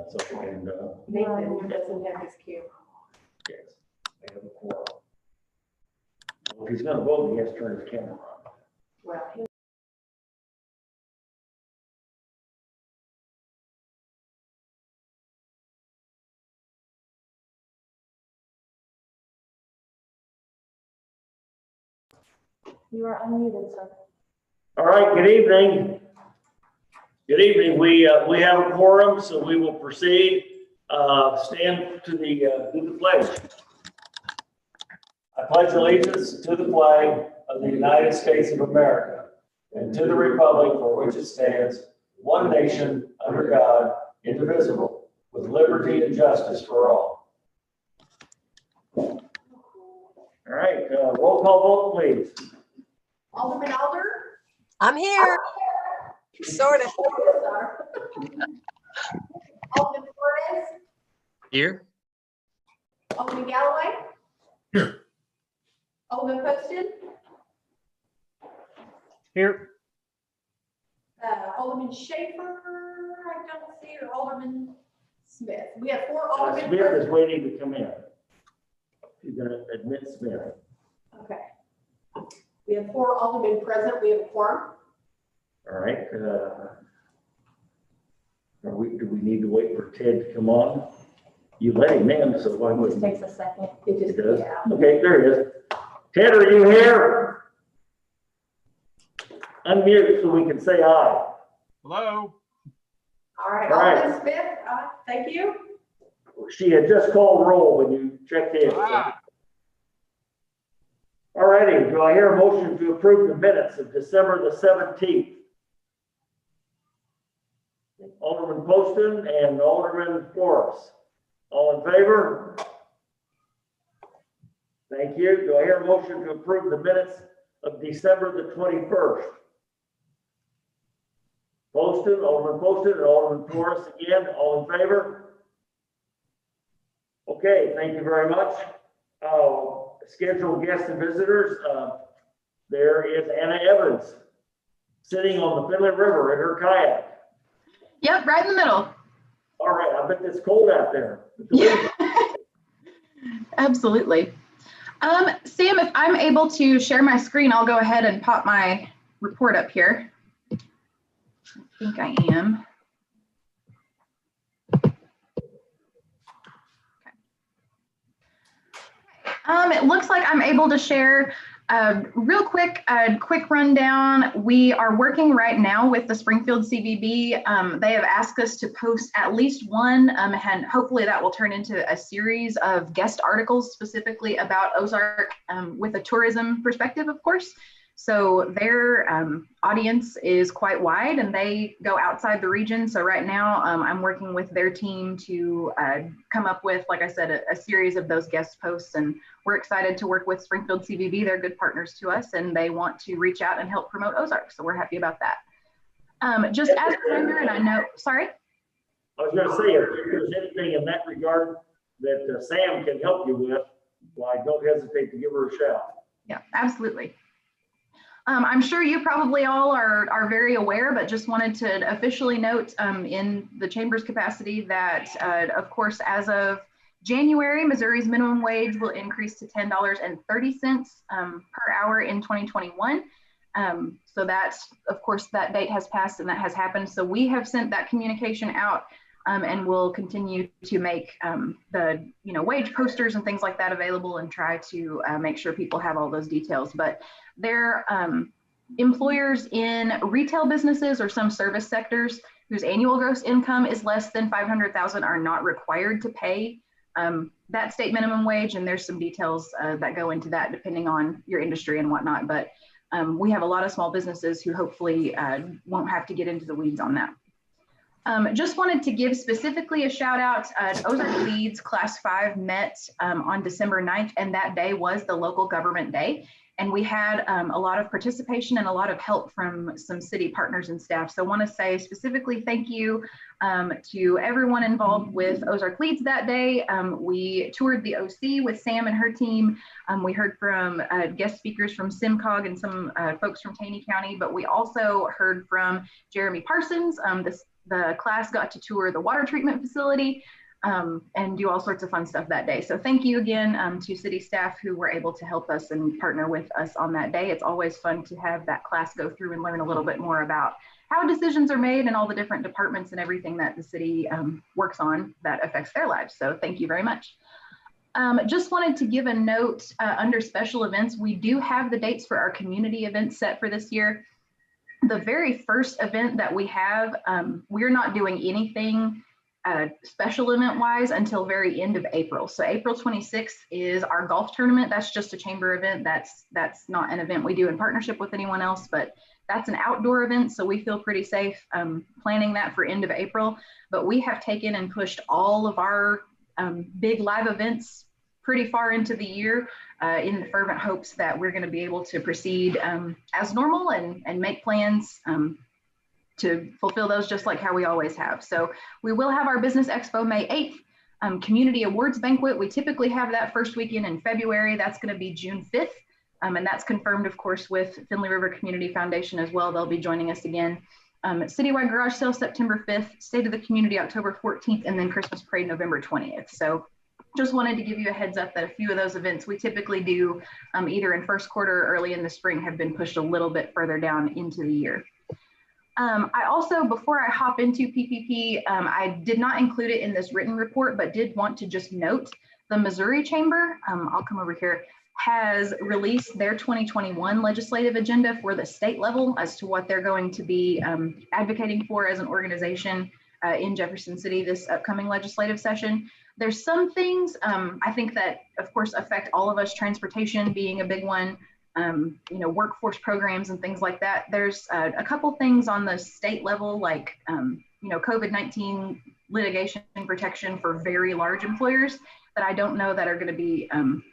So, and Nathan doesn't have his cue. yes, they have a quorum. Well, if he's going to vote, he has to turn his camera on. Well, you are unmuted, sir. All right, good evening. Good evening. We have a quorum, so we will proceed. Stand to the pledge. I pledge allegiance to the flag of the United States of America and to the republic for which it stands, one nation, under God, indivisible, with liberty and justice for all. All right, roll call vote, please. Alderman Alder? I'm here. Sort of. Alderman Flores? Here. Alderman Galloway? Here. Alderman Poston? Here. Alderman Schaefer, I don't see, or Alderman Smith. We have 4 aldermen. Smith is waiting to come in. She's going to admit Smith. Okay. We have 4 aldermen present. We have a quorum. All right. Do we need to wait for Ted to come on? You let him in, so why It wouldn't takes a second. It just, It does? yeah. Okay, there he is. Ted, are you here? Unmute so we can say aye. Hello. All right, All right. Alderman Smith, thank you. She had just called roll when you checked in. Ah. All righty, do I hear a motion to approve the minutes of December the 17th? Alderman Poston and Alderman Flores. All in favor? Thank you. Do I hear a motion to approve the minutes of December the 21st? Poston, Alderman Poston, and Alderman Flores again. All in favor? Okay, thank you very much. Scheduled guests and visitors. There is Anna Evans sitting on the Finland River in her kayak. Yep, right in the middle. All right, I bet it's cold out there. Yeah. Absolutely. Sam, if I'm able to share my screen, I'll go ahead and pop my report up here. I think I am. It looks like I'm able to share real quick, a quick rundown. We are working right now with the Springfield CVB. They have asked us to post at least one, and hopefully that will turn into a series of guest articles specifically about Ozark with a tourism perspective, of course. So their audience is quite wide and they go outside the region. So right now I'm working with their team to come up with, like I said, a series of those guest posts, and we're excited to work with Springfield CVB. They're good partners to us and they want to reach out and help promote Ozark. So we're happy about that. Just as a reminder, and I know, sorry? I was going to say, if there's anything in that regard that Sam can help you with, why, don't hesitate to give her a shout. Yeah, absolutely. I'm sure you probably all are very aware, but just wanted to officially note in the Chamber's capacity that, of course, as of January, Missouri's minimum wage will increase to $10.30 per hour in 2021. So that's, of course, that date has passed and that has happened. So we have sent that communication out and we'll continue to make the wage posters and things like that available and try to make sure people have all those details. But they're employers in retail businesses or some service sectors whose annual gross income is less than $500,000 are not required to pay that state minimum wage. And there's some details that go into that depending on your industry and whatnot. But we have a lot of small businesses who hopefully won't have to get into the weeds on that. Just wanted to give specifically a shout out. Ozark Leads Class 5 met on December 9th, and that day was the local government day. And we had a lot of participation and a lot of help from some city partners and staff. So I want to say specifically thank you to everyone involved with Ozark Leads that day. We toured the OC with Sam and her team. We heard from guest speakers from SimCog and some folks from Taney County, but we also heard from Jeremy Parsons, The class got to tour the water treatment facility and do all sorts of fun stuff that day. So thank you again to city staff who were able to help us and partner with us on that day. It's always fun to have that class go through and learn a little bit more about how decisions are made and all the different departments and everything that the city works on that affects their lives. So thank you very much. Just wanted to give a note under special events. We do have the dates for our community events set for this year. The very first event that we have, we're not doing anything special event wise until very end of April. So April 26th is our golf tournament. That's just a chamber event. That's not an event we do in partnership with anyone else, but that's an outdoor event. So we feel pretty safe planning that for end of April. But we have taken and pushed all of our big live events pretty far into the year in the fervent hopes that we're going to be able to proceed as normal and make plans to fulfill those just like how we always have. So we will have our Business Expo May 8th, Community Awards Banquet. We typically have that first weekend in February. That's going to be June 5th. And that's confirmed, of course, with Finley River Community Foundation as well. They'll be joining us again. Citywide Garage Sale September 5th, State of the Community October 14th, and then Christmas Parade November 20th. So just wanted to give you a heads up that a few of those events we typically do either in first quarter or early in the spring have been pushed a little bit further down into the year. I also, before I hop into PPP, I did not include it in this written report, but did want to just note the Missouri Chamber, I'll come over here, has released their 2021 legislative agenda for the state level as to what they're going to be advocating for as an organization in Jefferson City this upcoming legislative session. There's some things I think that, of course, affect all of us, transportation being a big one. You know, workforce programs and things like that. There's a couple things on the state level, like, you know, COVID-19 litigation protection for very large employers that I don't know that are going to be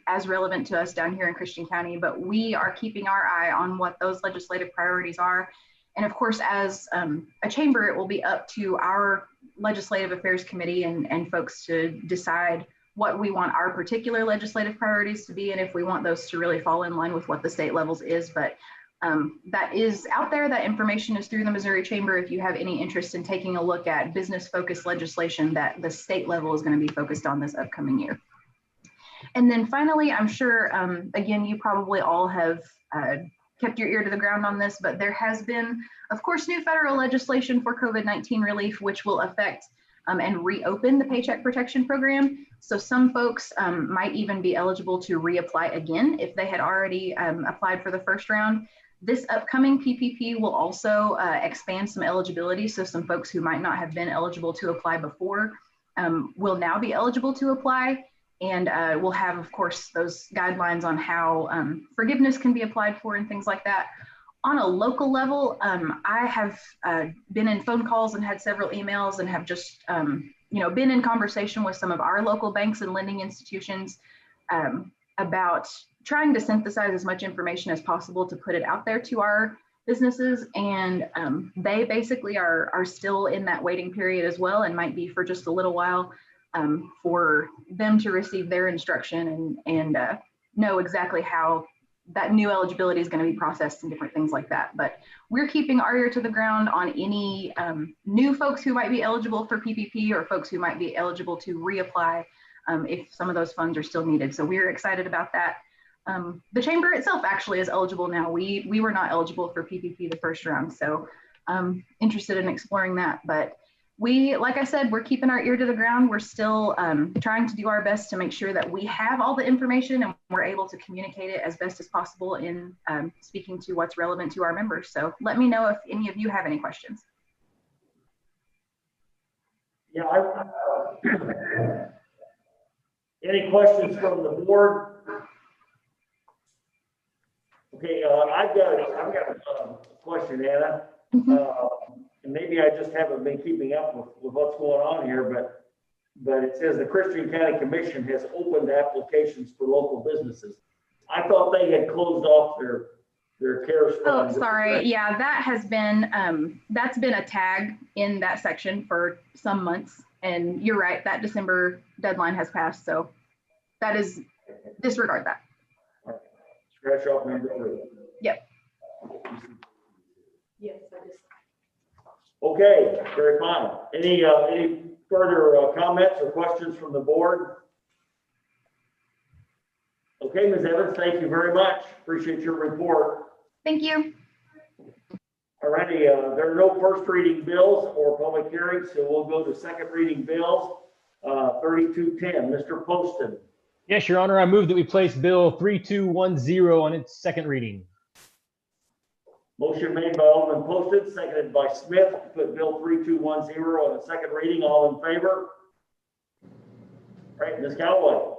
as relevant to us down here in Christian County, but we are keeping our eye on what those legislative priorities are. And of course, as a chamber, it will be up to our Legislative Affairs Committee and folks to decide what we want our particular legislative priorities to be, and if we want those to really fall in line with what the state levels is. But that is out there. That information is through the Missouri Chamber. If you have any interest in taking a look at business-focused legislation that the state level is going to be focused on this upcoming year. And then finally, I'm sure, again, you probably all have kept your ear to the ground on this, but there has been, of course, new federal legislation for COVID-19 relief, which will affect and reopen the Paycheck Protection Program. So some folks might even be eligible to reapply again if they had already applied for the first round. This upcoming PPP will also expand some eligibility. So some folks who might not have been eligible to apply before will now be eligible to apply. And we'll have, of course, those guidelines on how forgiveness can be applied for and things like that. On a local level, I have been in phone calls and had several emails and have just, you know, been in conversation with some of our local banks and lending institutions about trying to synthesize as much information as possible to put it out there to our businesses. And they basically are still in that waiting period as well, and might be for just a little while for them to receive their instruction and know exactly how that new eligibility is going to be processed and different things like that. But we're keeping our ear to the ground on any new folks who might be eligible for PPP or folks who might be eligible to reapply if some of those funds are still needed. So we're excited about that. The chamber itself actually is eligible now. We were not eligible for PPP the first round. So interested in exploring that. But we, like I said, we're keeping our ear to the ground. We're still trying to do our best to make sure that we have all the information and we're able to communicate it as best as possible in speaking to what's relevant to our members. So let me know if any of you have any questions. Yeah, any questions from the board? Okay, I've got a question, Anna. And maybe I just haven't been keeping up with what's going on here, but it says the Christian County Commission has opened applications for local businesses. I thought they had closed off their CARES Oh, funds. sorry. Yeah, that has been, that's been a tag in that section for some months. And you're right, that December deadline has passed. So that is, disregard that. Scratch off number 3. Yep. Yes, I just. Okay, very fine. Any further comments or questions from the board? Okay, Ms. Evans, thank you very much. Appreciate your report. Thank you. All righty, there are no first reading bills or public hearings, so we'll go to second reading bills. 3210, Mr. Poston. Yes, Your Honor, I move that we place Bill 3210 on its second reading. Motion made by Alderman Poston, seconded by Smith to put Bill 3210 on its second reading. All in favor? All right, Ms. Callaway.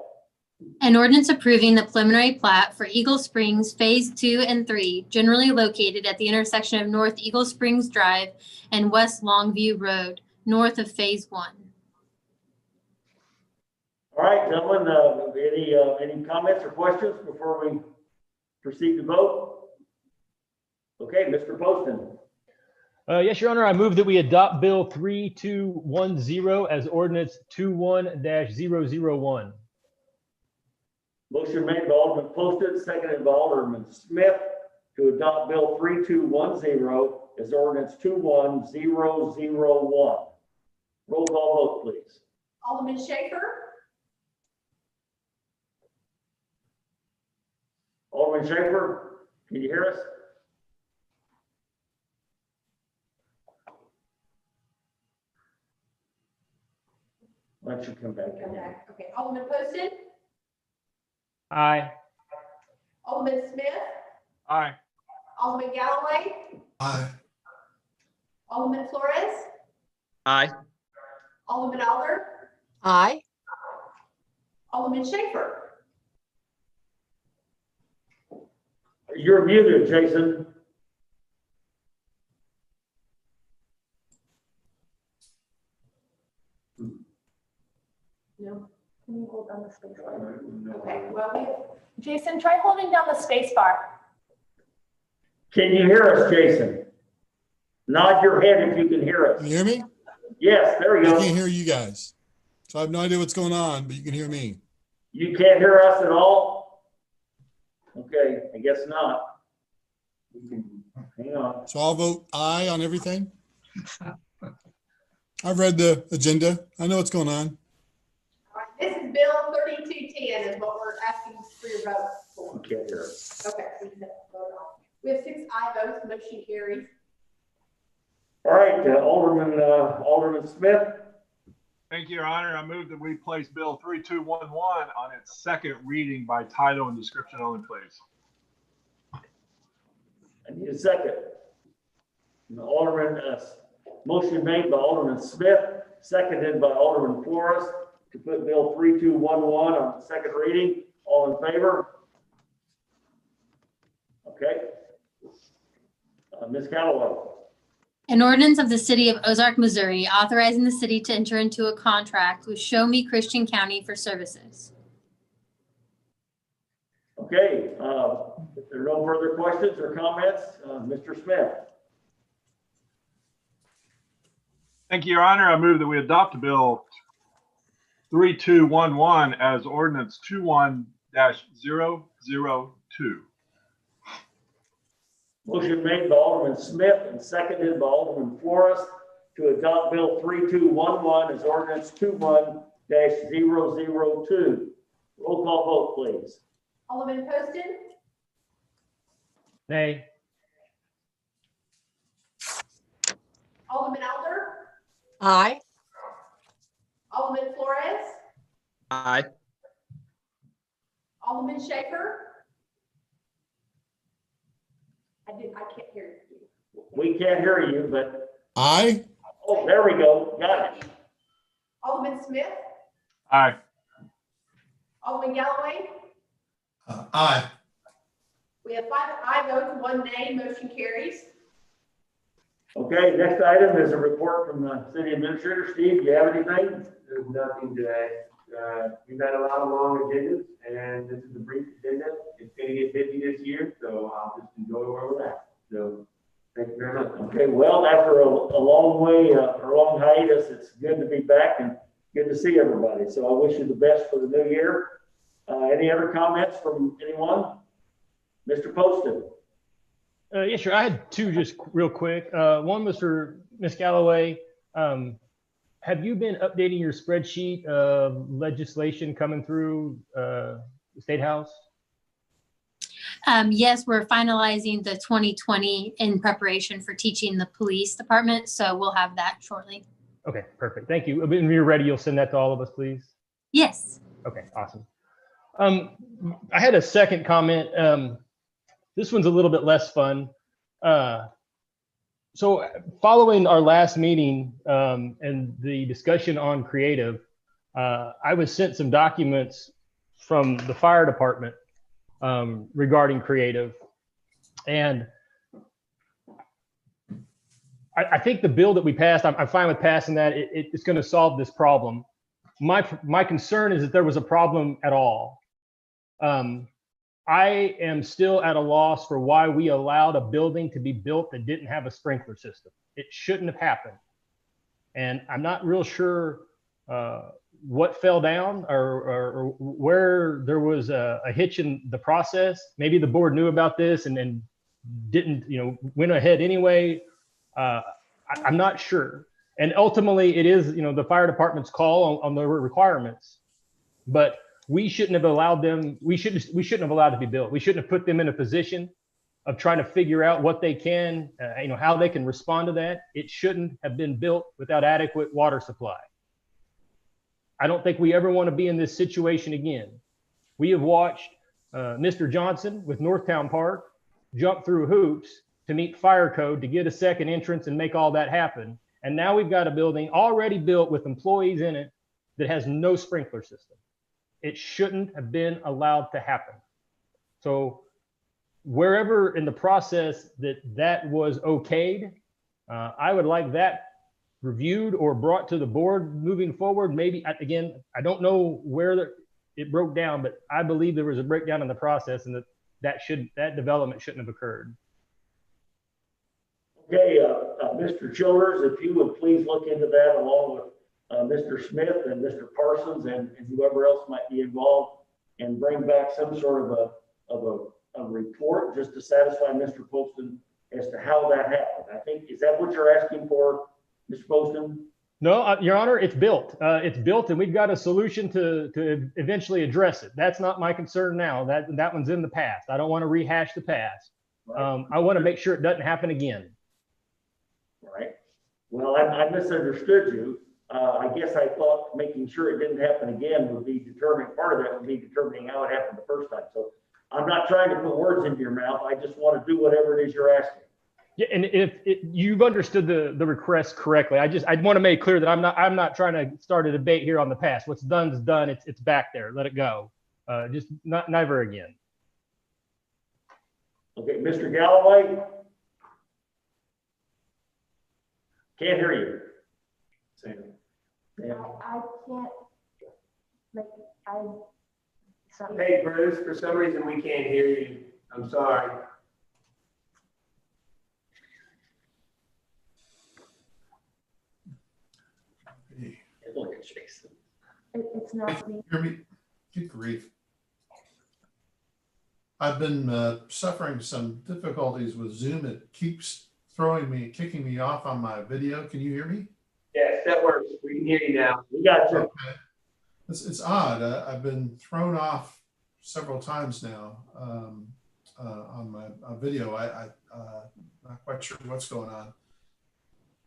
An ordinance approving the preliminary plat for Eagle Springs Phase 2 and 3, generally located at the intersection of North Eagle Springs Drive and West Longview Road, north of Phase 1. All right, gentlemen, any comments or questions before we proceed to vote? Okay, Mr. Poston. Yes, Your Honor, I move that we adopt Bill 3210 as ordinance 21-001. Motion made by Alderman Poston, seconded by Alderman Smith to adopt Bill 3210 as ordinance 21001. Roll call vote, please. Alderman Schaefer, Alderman Schaefer, can you hear us? Why don't you come back in? okay, Alderman Poston, Aye. Alderman Smith, Aye. Alderman Galloway, Aye. Alderman Flores, Aye. Alderman Alder, Aye. Alderman Schaefer. You're muted, Jason. No. Can you hold down the space bar? Okay, well, Jason, try holding down the space bar. Can you hear us, Jason? Nod your head if you can hear us. Can you hear me? Yes, there we I go. can't hear you guys. So I have no idea what's going on, but you can hear me. You can't hear us at all? Okay, I guess not. Hang on. So I'll vote aye on everything. I've read the agenda. I know what's going on. All right, this is Bill 3210 is what we're asking for your vote You for. can't hear us. Okay, we can vote on. We have 6 aye votes, motion carries. All right, Alderman Smith. Thank you, Your Honor. I move that we place Bill 3211 on its second reading by title and description only, please. I need a second. Motion made by Alderman Smith, seconded by Alderman Flores to put Bill 3211 on the second reading. All in favor? Okay. Ms. Callaway. An ordinance of the City of Ozark, Missouri, authorizing the city to enter into a contract with Show Me Christian County for services. Okay, if there are no further questions or comments, Mr. Smith. Thank you, Your Honor. I move that we adopt Bill 3211 as ordinance 21-002. Motion made by Alderman Smith and seconded by Alderman Flores to adopt Bill 3211 as ordinance 21-002. Roll call vote, please. Alderman Poston, Nay. Alderman Alder, Aye. Alderman Flores, Aye. Alderman Schaefer. I can't hear you. We can't hear you, but, Aye. oh, there we go. Got it. Alderman Smith, Aye. Alderman Galloway. Aye. We have 5 aye votes, 1 nay, motion carries. Okay, next item is a report from the city administrator. Steve, do you have anything? There's nothing today. We've had a lot of long agendas, and this is a brief agenda. It's gonna get busy this year, so I'll just enjoy where we're at. So, thank you very much. Okay, well, after a long hiatus, it's good to be back and good to see everybody. So I wish you the best for the new year. Any other comments from anyone? Mr. Poston? Yeah, sure. I had two just real quick. One was for Ms. Galloway. Have you been updating your spreadsheet of legislation coming through the State House? Yes, we're finalizing the 2020 in preparation for teaching the police department. So we'll have that shortly. Okay, perfect. Thank you. When you're ready, you'll send that to all of us, please. Yes. Okay, awesome. I had a second comment. This one's a little bit less fun. So following our last meeting and the discussion on creative, I was sent some documents from the fire department regarding creative. And I think the bill that we passed, I'm fine with passing that. It's going to solve this problem. My concern is that there was a problem at all. I am still at a loss for why we allowed a building to be built that didn't have a sprinkler system. It shouldn't have happened. And I'm not real sure what fell down or where there was a hitch in the process. Maybe the board knew about this and didn't, went ahead anyway. I'm not sure. And ultimately it is, the fire department's call on the requirements, but we shouldn't have allowed them, we shouldn't have allowed it to be built. We shouldn't have put them in a position of trying to figure out what they can, how they can respond to that. It shouldn't have been built without adequate water supply. I don't think we ever want to be in this situation again. We have watched Mr. Johnson with Northtown Park jump through hoops to meet fire code to get a second entrance and make all that happen. And now we've got a building already built with employees in it that has no sprinkler system. It shouldn't have been allowed to happen. So wherever in the process that was okayed, I would like that reviewed or brought to the board moving forward. Maybe, again, I don't know where it broke down, but I believe there was a breakdown in the process and that development shouldn't have occurred. Okay, Mr. Childers, if you would please look into that along with Mr. Smith and Mr. Parsons and whoever else might be involved, and bring back some sort of a report just to satisfy Mr. Poston as to how that happened. I think, is that what you're asking for, Mr. Poston? No, Your Honor, it's built. It's built, and we've got a solution to eventually address it. That's not my concern now. That one's in the past. I don't want to rehash the past. Right. I want to make sure it doesn't happen again. Right. Well, I misunderstood you. I guess I thought making sure it didn't happen again would be determining, part of that would be determining how it happened the first time. So I'm not trying to put words into your mouth. I just want to do whatever it is you're asking. Yeah, and if you've understood the request correctly, I want to make clear that I'm not trying to start a debate here on the past. What's done is done. It's back there. Let it go. Just never again. Okay, Mr. Galloway. Can't hear you. I can't make, Hey, Bruce, for some reason we can't hear you. I'm sorry. Look at Jason. it's not me. Hear me? Good grief. I've been suffering some difficulties with Zoom. It keeps kicking me off on my video. Can you hear me? Yes, that works. We can hear you now. We got you. Okay. It's odd. I've been thrown off several times now on my video. I'm not quite sure what's going on.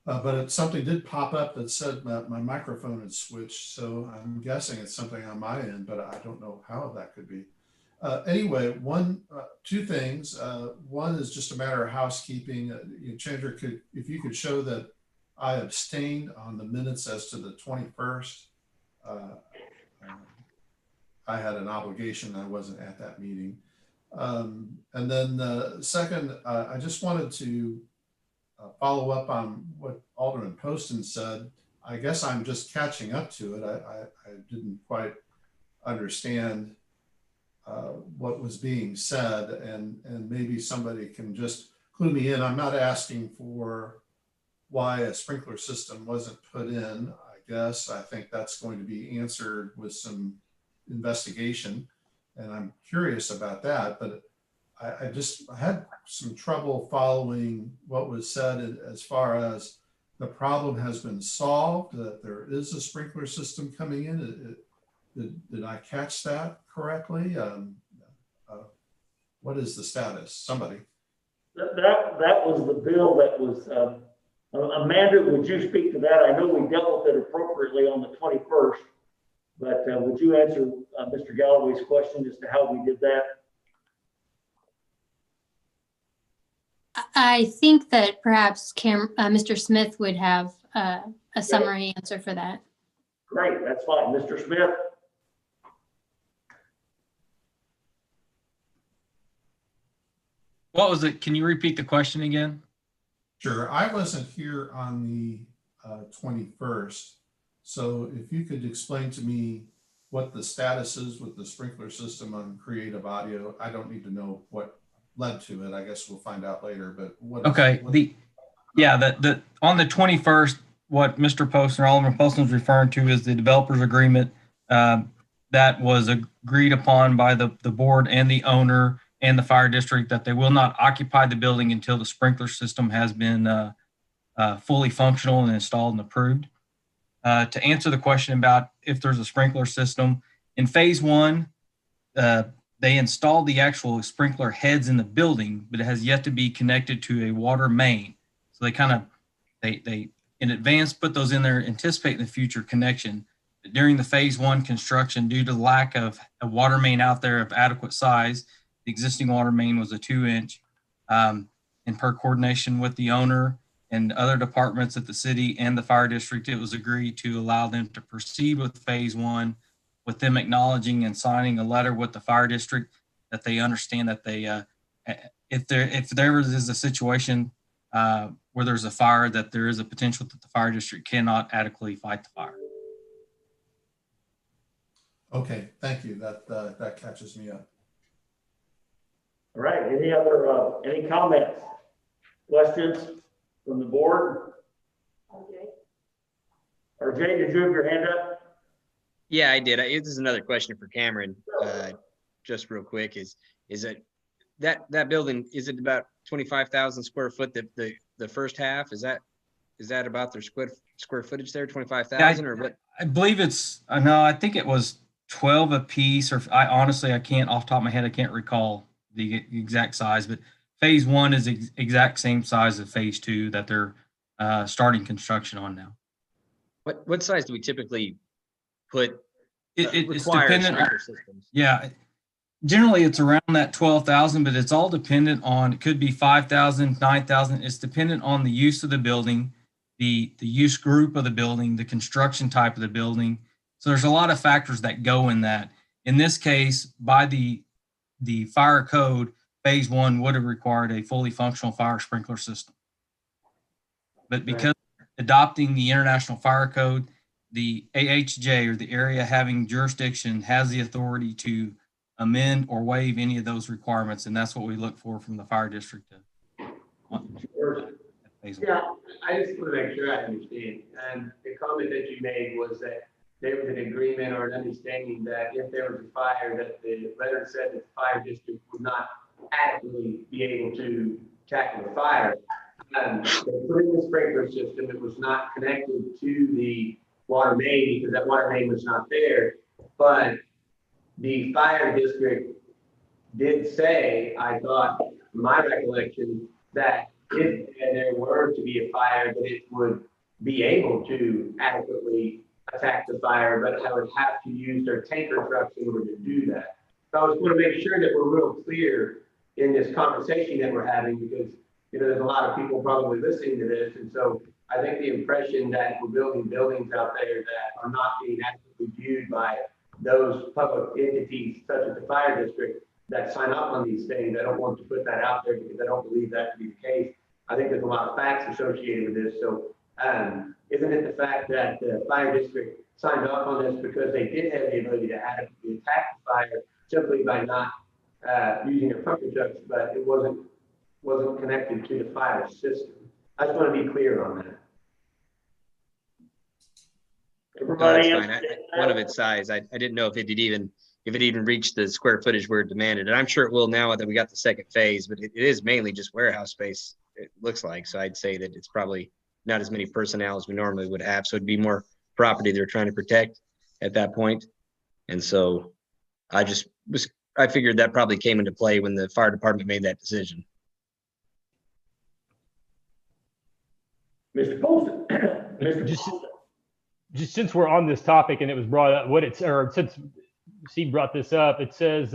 But something did pop up that said my microphone had switched. So I'm guessing it's something on my end, but I don't know how that could be. Anyway, two things. One is just a matter of housekeeping. Chandra, if you could show that I abstained on the minutes as to the 21st. I had an obligation. I wasn't at that meeting. And then second, I just wanted to follow up on what Alderman Poston said. I guess I'm just catching up to it. I didn't quite understand what was being said, and maybe somebody can just clue me in. I'm not asking for why a sprinkler system wasn't put in. I think that's going to be answered with some investigation, and I'm curious about that. But I had some trouble following what was said as far as the problem has been solved, that there is a sprinkler system coming in. Did I catch that correctly? What is the status? Somebody. That was the bill that was, Amanda, would you speak to that? I know we dealt with it appropriately on the 21st, but would you answer Mr. Galloway's question as to how we did that? I think that perhaps Mr. Smith would have a summary answer for that. Great, that's fine. Mr. Smith? What was it? Can you repeat the question again? Sure. I wasn't here on the 21st. So if you could explain to me what the status is with the sprinkler system on Creative Audio. I don't need to know what led to it. I guess we'll find out later, but what? Okay. The on the 21st, what Mr. Poston or Alderman Poston is referring to is the developers agreement that was agreed upon by the board and the owner and the fire district, that they will not occupy the building until the sprinkler system has been fully functional and installed and approved. To answer the question about if there's a sprinkler system, in phase one, they installed the actual sprinkler heads in the building, but it has yet to be connected to a water main. So they in advance put those in there, anticipating the future connection. But during the phase one construction, due to the lack of a water main out there of adequate size, the existing water main was a 2-inch. And per coordination with the owner and other departments at the city and the fire district, it was agreed to allow them to proceed with phase one, with them acknowledging and signing a letter with the fire district that they understand that they, if there is a situation where there's a fire, that there is a potential that the fire district cannot adequately fight the fire. Okay, thank you. That catches me up. All right, any comments, questions from the board? RJ, did you have your hand up? Yeah, I did. This is another question for Cameron. Just real quick, is it that building? Is it about 25,000 square foot? The first half, is that about their square footage there? 25,000 or what? I believe it's no. I think it was 12 a piece. Or I honestly can't off the top of my head. I can't recall the exact size, but phase one is exact same size as phase two that they're starting construction on now. What size do we typically put? It's dependent on systems. Yeah, generally it's around that 12,000, but it's all dependent on, it could be 5,000, 9,000. It's dependent on the use of the building, the use group of the building, the construction type of the building. So there's a lot of factors that go in that. In this case, by the fire code, phase one would have required a fully functional fire sprinkler system. But because adopting the International Fire Code, the AHJ, or the area having jurisdiction, has the authority to amend or waive any of those requirements, and that's what we look for from the fire district. Yeah, I just want to make sure I understand. And the comment that you made was that there was an agreement or an understanding that if there was a fire, that the letter said that the fire district would not adequately be able to tackle the fire. They put in the sprinkler system. It was not connected to the water main because that water main was not there. But the fire district did say, I thought, my recollection, that if there were to be a fire, that it would be able to adequately attack the fire, but I would have to use their tanker trucks in order to do that. So I just want to make sure that we're real clear in this conversation that we're having, because there's a lot of people probably listening to this, and so I think the impression that we're building buildings out there that are not being adequately viewed by those public entities such as the fire district that sign up on these things. I don't want to put that out there because I don't believe that to be the case. I think there's a lot of facts associated with this. So isn't it the fact that the fire district signed off on this because they did have the ability to adequately attack the fire simply by not using their pumper trucks, but it wasn't connected to the fire system? I just want to be clear on that. Everybody, no, that's fine. One of its size. I didn't know if it if it even reached the square footage where it demanded. And I'm sure it will now that we got the second phase, but it is mainly just warehouse space, it looks like. So I'd say that it's probably not as many personnel as we normally would have. So it'd be more property they're trying to protect at that point. And so I figured that probably came into play when the fire department made that decision. Mr. Poston. Mr. Just- Poston. Just since we're on this topic and it was brought up, since Steve brought this up, it says,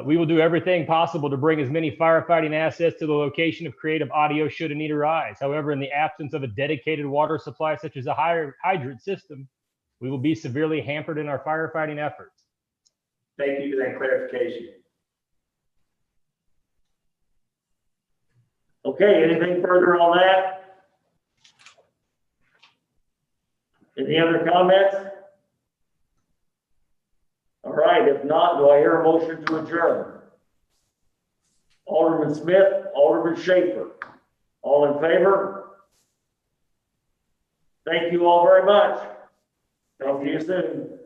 we will do everything possible to bring as many firefighting assets to the location of creative audio should a need arise. However, in the absence of a dedicated water supply, such as a hydrant system, we will be severely hampered in our firefighting efforts. Thank you for that clarification. Okay, anything further on that? Any other comments? All right, if not, do I hear a motion to adjourn? Alderman Smith, Alderman Schaefer, all in favor? Thank you all very much. Talk to you soon.